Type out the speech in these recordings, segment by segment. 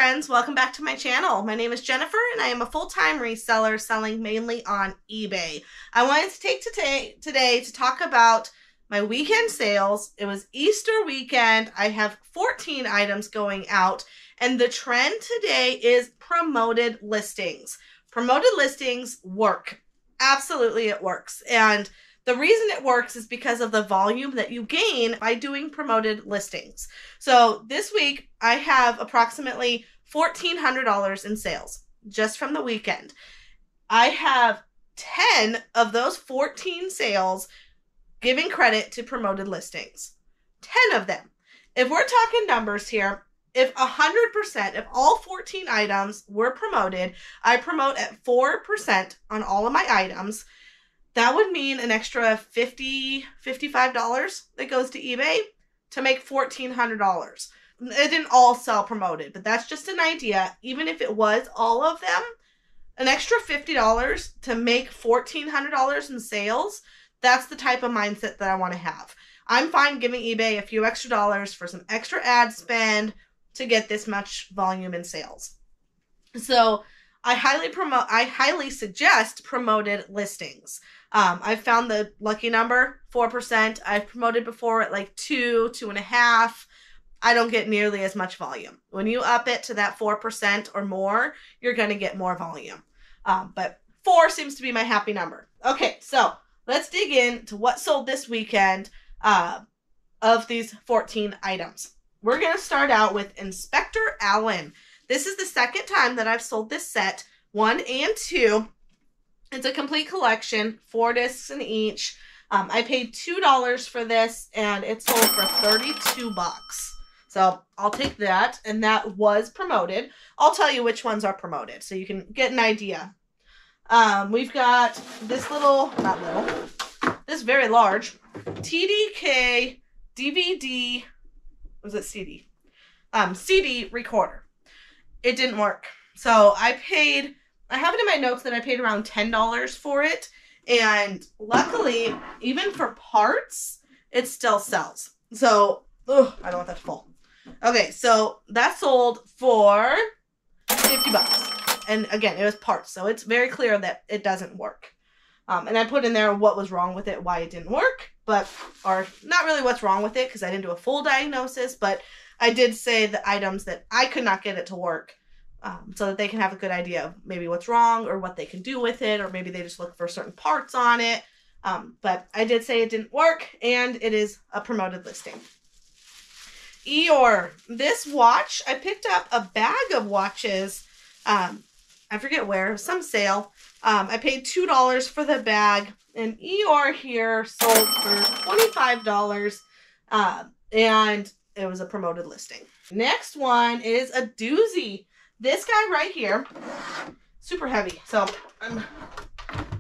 friends, welcome back to my channel. My name is Jennifer and I am a full-time reseller selling mainly on eBay. I wanted to take today to talk about my weekend sales. It was Easter weekend. I have 14 items going out and the trend today is promoted listings. Promoted listings work. Absolutely it works. And the reason it works is because of the volume that you gain by doing promoted listings. So this week, I have approximately $1,400 in sales just from the weekend. I have 10 of those 14 sales giving credit to promoted listings. 10 of them. If we're talking numbers here, if 100%, if all 14 items were promoted, I promote at 4% on all of my items. That would mean an extra $50, $55 that goes to eBay to make $1,400. It didn't all sell promoted, but that's just an idea. Even if it was all of them, an extra $50 to make $1,400 in sales, that's the type of mindset that I want to have. I'm fine giving eBay a few extra dollars for some extra ad spend to get this much volume in sales. So I highly suggest promoted listings. I've found the lucky number, 4%. I've promoted before at like 2, 2.5. I don't get nearly as much volume. When you up it to that 4% or more, you're going to get more volume. But 4 seems to be my happy number. Okay, so let's dig into what sold this weekend of these 14 items. We're going to start out with Inspector Allen. This is the second time that I've sold this set, 1 and 2. It's a complete collection, 4 discs in each. I paid $2 for this, and it sold for $32. So I'll take that, and that was promoted. I'll tell you which ones are promoted, so you can get an idea. We've got this this very large TDK DVD, was it CD? CD recorder. It didn't work. So I have it in my notes that I paid around $10 for it. And luckily, even for parts, it still sells. So, I don't want that to fall. Okay, so that sold for $50. And again, it was parts. So it's very clear that it doesn't work. And I put in there what was wrong with it, why it didn't work. Or not really what's wrong with it, because I didn't do a full diagnosis. But I did say the items that I could not get it to work. So that they can have a good idea of maybe what's wrong or what they can do with it, or maybe they just look for certain parts on it. But I did say it didn't work, and it is a promoted listing. Eeyore. This watch, I picked up a bag of watches. I forget where, some sale. I paid $2 for the bag, and Eeyore here sold for $25, and it was a promoted listing. Next one is a doozy. This guy right here, super heavy. So I'm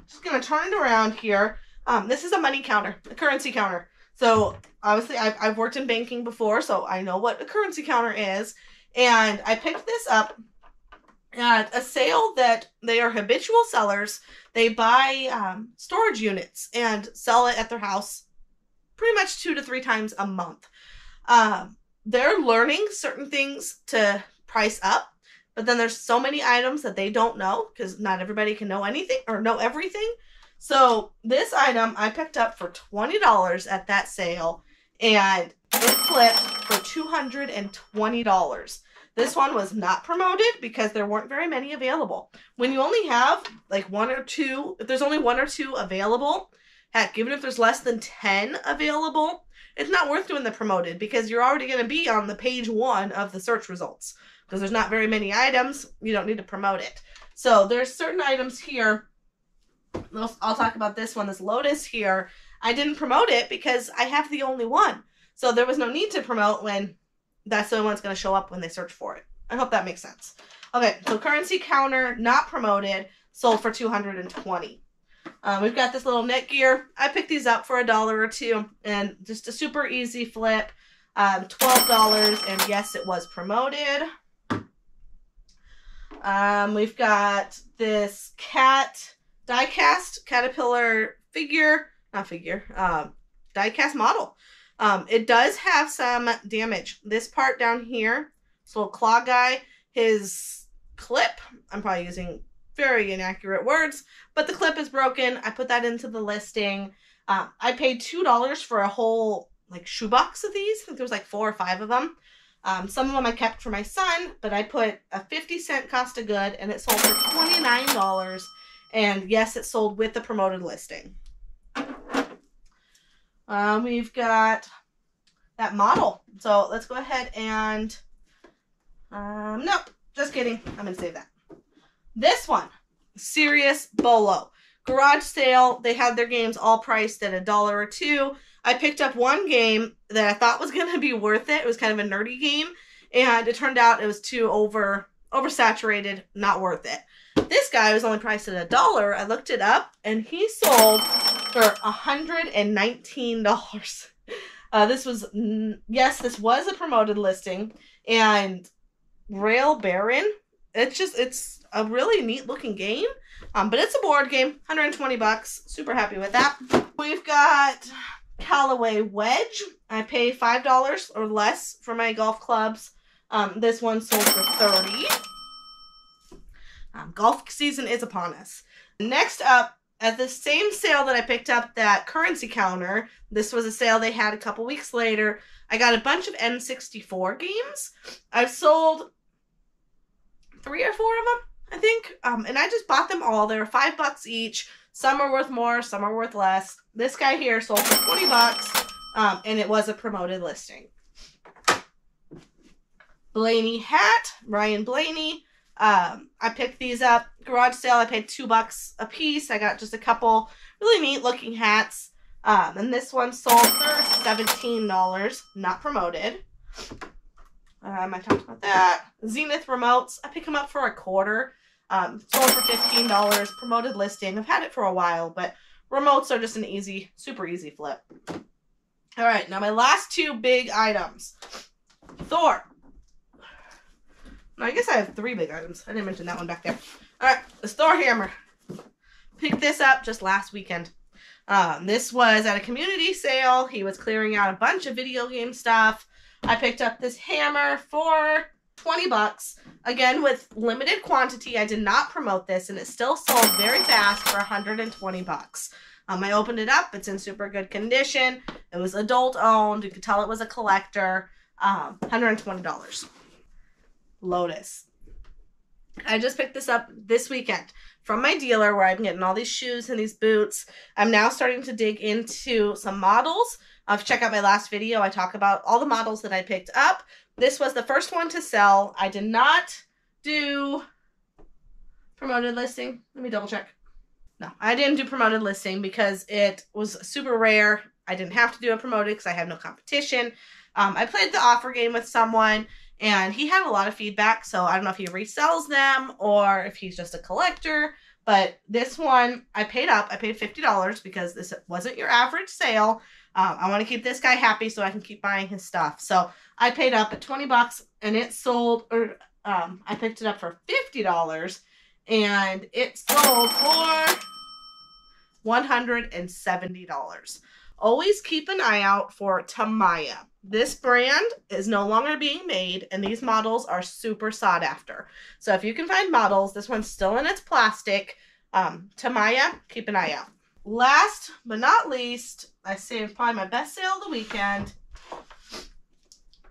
just going to turn it around here. This is a money counter, a currency counter. So obviously I've worked in banking before, so I know what a currency counter is. And I picked this up at a sale that they are habitual sellers. They buy storage units and sell it at their house pretty much 2 to 3 times a month. They're learning certain things to price up. But then there's so many items that they don't know, because not everybody can know anything or know everything. So this item I picked up for $20 at that sale, and it flipped for $220. This one was not promoted because there weren't very many available. When you only have like 1 or 2, if there's only 1 or 2 available, heck, even if there's less than 10 available, it's not worth doing the promoted because you're already going to be on the page 1 of the search results. Because there's not very many items, you don't need to promote it. So there's certain items here. I'll talk about this one, this Lotus here. I didn't promote it because I have the only one. So there was no need to promote when that's the only one that's going to show up when they search for it. I hope that makes sense. Okay, so currency counter, not promoted, sold for $220. We've got this little netgear. I picked these up for $1 or $2, and just a super easy flip. $12, and yes, it was promoted. We've got this die-cast Caterpillar die-cast model. It does have some damage. This part down here, this little claw guy, his clip, I'm probably using very inaccurate words, but the clip is broken. I put that into the listing. I paid $2 for a whole like shoebox of these. I think there was like 4 or 5 of them. Some of them I kept for my son, but I put a 50-cent cost of good and it sold for $29. And yes, it sold with the promoted listing. We've got that model. So let's go ahead and, nope, just kidding. I'm going to save that. This one, Serious Bolo. Garage sale. They had their games all priced at $1 or $2. I picked up one game that I thought was going to be worth it. It was kind of a nerdy game. And it turned out it was too oversaturated, not worth it. This guy was only priced at $1. I looked it up and he sold for $119. This was a promoted listing. And Rail Baron, it's a really neat looking game. But it's a board game, $120. Super happy with that. We've got Callaway Wedge. I pay $5 or less for my golf clubs. This one sold for $30. Golf season is upon us. Next up, at the same sale that I picked up that currency counter, this was a sale they had a couple weeks later, I got a bunch of N64 games. I've sold 3 or 4 of them, I think. And I just bought them all. They were $5 each. Some are worth more, some are worth less. This guy here sold for $20, and it was a promoted listing. Blaney hat, Ryan Blaney. I picked these up. Garage sale, I paid $2 a piece. I got just a couple really neat looking hats. And this one sold for $17, not promoted. I talked about that. Zenith remotes, I picked them up for $25. Sold for $15, promoted listing. I've had it for a while, but remotes are just an super easy flip. All right, now my last 2 big items. Thor. No, I guess I have 3 big items. I didn't mention that one back there. All right, the Thor hammer. Picked this up just last weekend. This was at a community sale. He was clearing out a bunch of video game stuff. I picked up this hammer for $20. Again, with limited quantity. I did not promote this, and it still sold very fast for $120. I opened it up. It's in super good condition. It was adult owned. You could tell it was a collector. $120. Lotus. I just picked this up this weekend from my dealer where I'm getting all these shoes and these boots. I'm now starting to dig into some models. Check out my last video. I talk about all the models that I picked up. This was the first one to sell. I did not do promoted listing. Let me double check. No, I didn't do promoted listing because it was super rare. I didn't have to do a promoted because I had no competition. I played the offer game with someone and he had a lot of feedback. So I don't know if he resells them or if he's just a collector. But this one I paid up. I paid $50 because this wasn't your average sale. I want to keep this guy happy so I can keep buying his stuff. So I paid up at $20 and it sold, I picked it up for $50 and it sold for $170. Always keep an eye out for Tamiya. This brand is no longer being made and these models are super sought after. So if you can find models, this one's still in its plastic. Tamiya, keep an eye out. Last but not least, I saved probably my best sale of the weekend.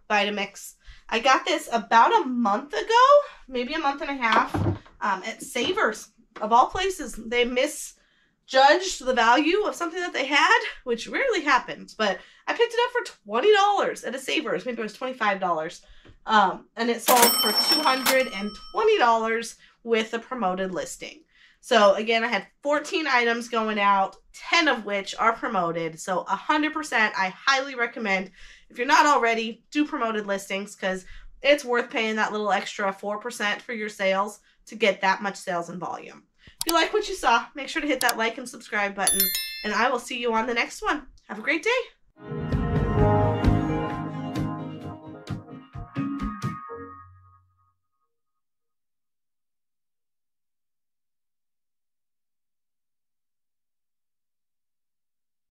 Vitamix. I got this about a month ago, maybe a month and a half, at Savers. Of all places, they misjudged the value of something that they had, which rarely happens. But I picked it up for $20 at a Savers. Maybe it was $25. And it sold for $220 with a promoted listing. So again, I had 14 items going out, 10 of which are promoted. So 100%, I highly recommend, if you're not already, do promoted listings because it's worth paying that little extra 4% for your sales to get that much sales and volume. If you like what you saw, make sure to hit that like and subscribe button, and I will see you on the next one. Have a great day.